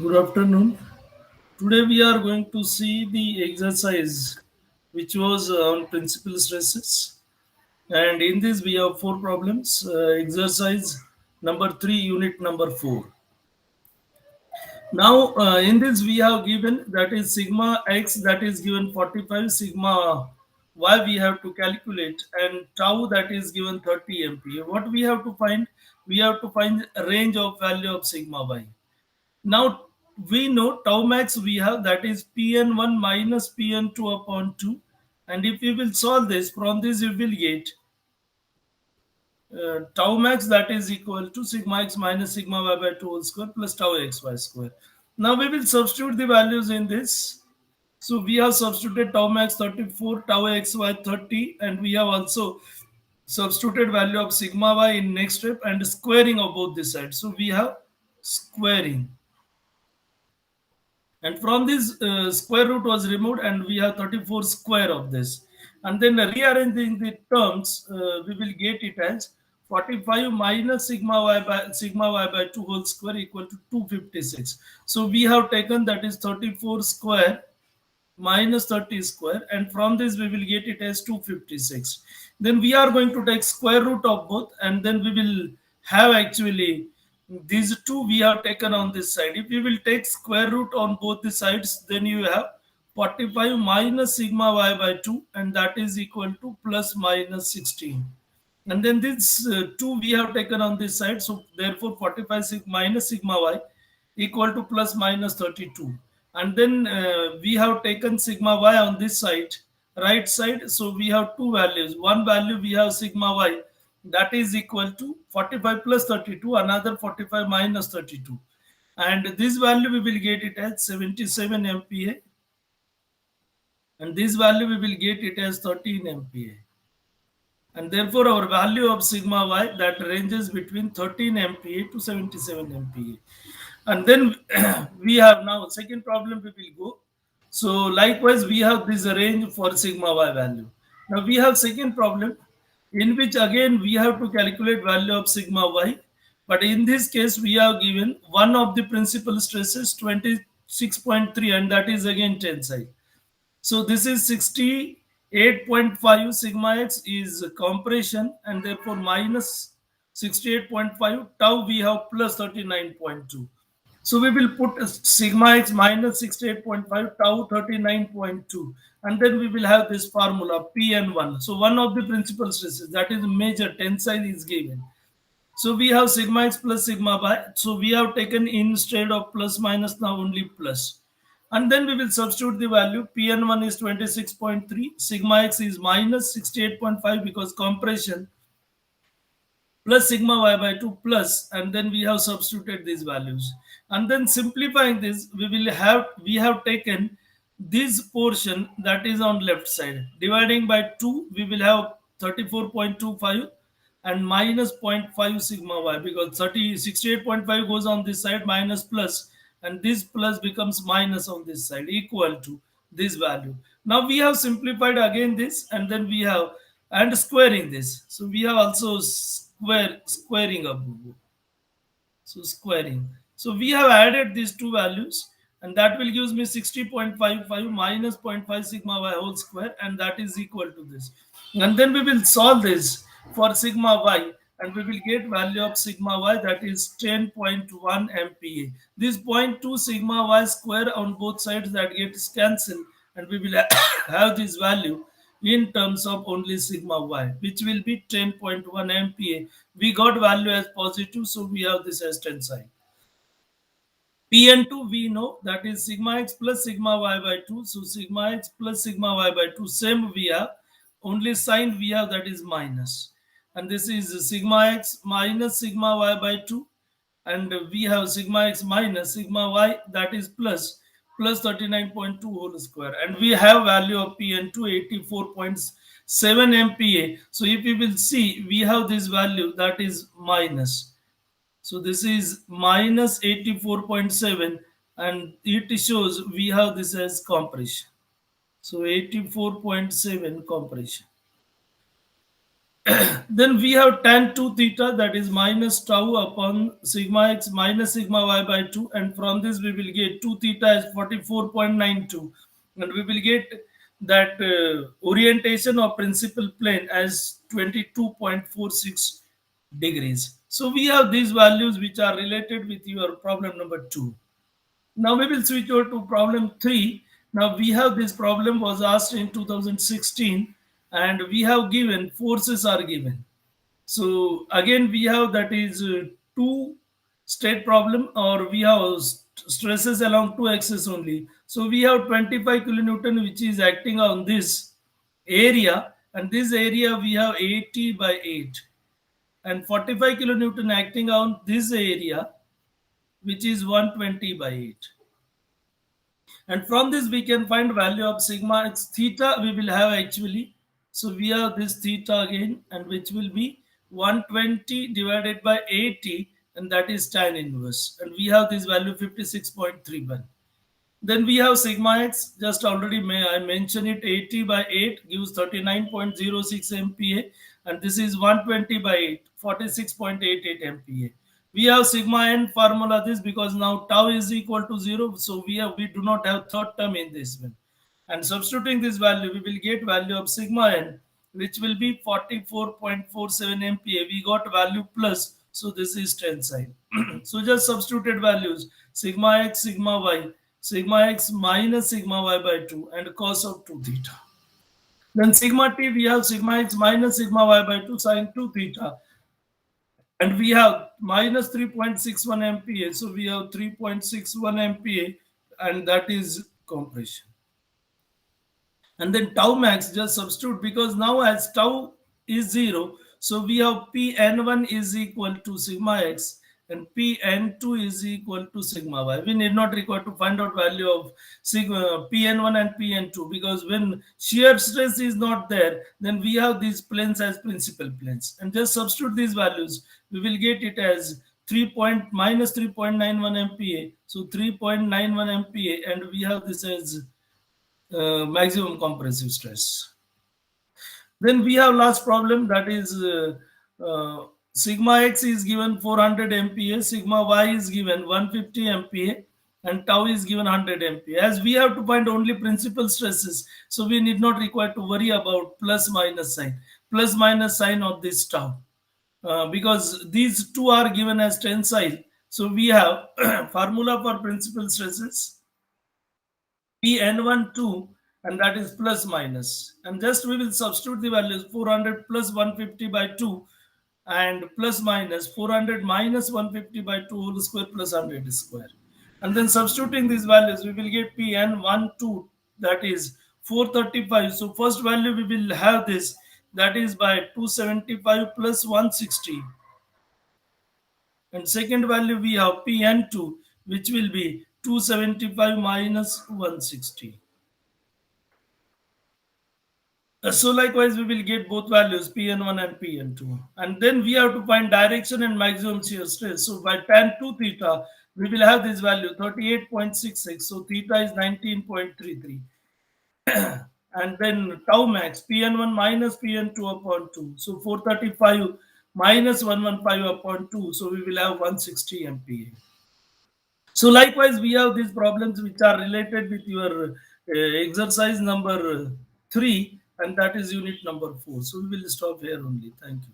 Good afternoon. Today we are going to see the exercise which was on principal stresses. And in this we have four problems. Exercise number 3, unit number 4. Now in this we have given that is sigma x that is given 45, sigma y we have to calculate, and tau that is given 30 MPa. What we have to find? We have to find a range of value of sigma y. Now we know tau max we have that is Pn1 minus Pn2 upon 2. And if we will solve this, from this we will get tau max that is equal to sigma x minus sigma y by 2 whole square plus tau xy square. Now we will substitute the values in this. So we have substituted tau max 34, tau xy 30, and we have also substituted value of sigma y in next step and squaring of both the sides. So we have squaring. And from this square root was removed and we have 34 square of this. And then rearranging the terms, we will get it as 45 minus sigma y by 2 whole square equal to 256. So we have taken that is 34 square minus 30 square, and from this we will get it as 256. Then we are going to take square root of both, and then we will have actually these two we have taken on this side. If you will take square root on both the sides, then you have 45 minus sigma y by 2, and that is equal to plus minus 16. And then this 2 we have taken on this side, so therefore 45 minus sigma y equal to plus minus 32. And then we have taken sigma y on this side, right side, so we have two values. One value we have sigma y that is equal to 45 plus 32, another 45 minus 32, and this value we will get it as 77 MPa, and this value we will get it as 13 MPa. And therefore our value of sigma y that ranges between 13 MPa to 77 MPa. And then we have now second problem we will go. So likewise we have this range for sigma y value. Now we have second problem in which again we have to calculate value of sigma y, but in this case we have given one of the principal stresses 26.3, and that is again tensile. So this is 68.5 sigma x is compression, and therefore minus 68.5 tau we have plus 39.2. So we will put sigma x minus 68.5 tau 39.2, and then we will have this formula Pn1. So one of the principal stresses that is major tensile is given. So we have sigma x plus sigma y. So we have taken instead of plus minus now only plus. And then we will substitute the value. Pn1 is 26.3. Sigma x is minus 68.5 because compression, plus sigma y by 2 plus, and then we have substituted these values. And then simplifying this, we have taken this portion that is on left side. Dividing by 2, we will have 34.25 and minus zero point 0.5 sigma y, because 68.5 goes on this side minus plus, and this plus becomes minus on this side equal to this value. Now we have simplified again this, and then we have and squaring this. So we have also squaring of so squaring. So we have added these two values, and that will gives me 60.55 minus zero point 0.5 sigma y whole square, and that is equal to this. And then we will solve this for sigma y, and we will get value of sigma y that is 10.1 MPa. This zero point 0.2 sigma y square on both sides that gets cancelled, and we will have this value in terms of only sigma y, which will be 10.1 MPa. We got value as positive, so we have this as tensile. Pn2 we know that is sigma x plus sigma y by 2. So sigma x plus sigma y by 2, same we have, only sign we have that is minus. And this is sigma x minus sigma y by 2. And we have sigma x minus sigma y that is plus 39.2 whole square. And we have value of Pn2 84.7 MPa. So if we will see, we have this value that is minus. So this is minus 84.7, and it shows we have this as compression. So 84.7 compression. Then we have tan 2 theta, that is minus tau upon sigma x minus sigma y by 2, and from this we will get 2 theta as 44.92, and we will get that orientation of principal plane as 22.46 degrees. So we have these values which are related with your problem number 2. Now we will switch over to problem 3. Now we have this problem was asked in 2016, and we have given forces are given. So again we have that is two state problem, or we have stresses along two axes only. So we have 25 kilonewton which is acting on this area, and this area we have 80 by 8, and 45 kilonewton acting on this area which is 120 by 8. And from this we can find value of sigma x theta we will have actually. So we have this theta again, and which will be 120 divided by 80, and that is tan inverse, and we have this value 56.31. Then we have sigma x, just already I mentioned it, 80 by 8 gives 39.06 MPa, and this is 120 by 8, 46.88 MPa. We have sigma n formula this because now tau is equal to 0, so we do not have third term in this one. And substituting this value, we will get value of sigma n, which will be 44.47 MPa. We got value plus, so this is tensile. So just substituted values, sigma x, sigma x minus sigma y by 2, and cos of 2 theta. Then sigma t, we have sigma x minus sigma y by 2 sine 2 theta. And we have minus 3.61 MPa. So we have 3.61 MPa, and that is compression. And then tau max, just substitute, because now as tau is 0, so we have Pn1 is equal to sigma x, and Pn2 is equal to sigma y. We need not require to find out value of sigma Pn1 and Pn2, because when shear stress is not there, then we have these planes as principal planes, and just substitute these values. We will get it as minus 3.91 MPa, so 3.91 MPa, and we have this as maximum compressive stress. Then we have last problem, that is sigma x is given 400 MPa, sigma y is given 150 MPa, and tau is given 100 MPa. As we have to find only principal stresses, so we need not require to worry about plus minus sign of this tau, because these two are given as tensile. So we have formula for principal stresses, Pn1 2, and that is plus minus, and just we will substitute the values 400 plus 150 by 2, and plus minus 400 minus 150 by 2 whole square plus 100 square, and then substituting these values we will get Pn1 2, that is 435. So first value we will have this, that is by 275 plus 160, and second value we have Pn2, which will be 275 minus 160. So likewise, we will get both values Pn1 and Pn2. And then we have to find direction and maximum shear stress. So by tan 2 theta, we will have this value 38.66. So theta is 19.33. And then tau max, Pn1 minus Pn2 upon 2. So 435 minus 115 upon 2. So we will have 160 MPa. So likewise, we have these problems which are related with your exercise number 3, and that is unit number 4. So we will stop here only. Thank you.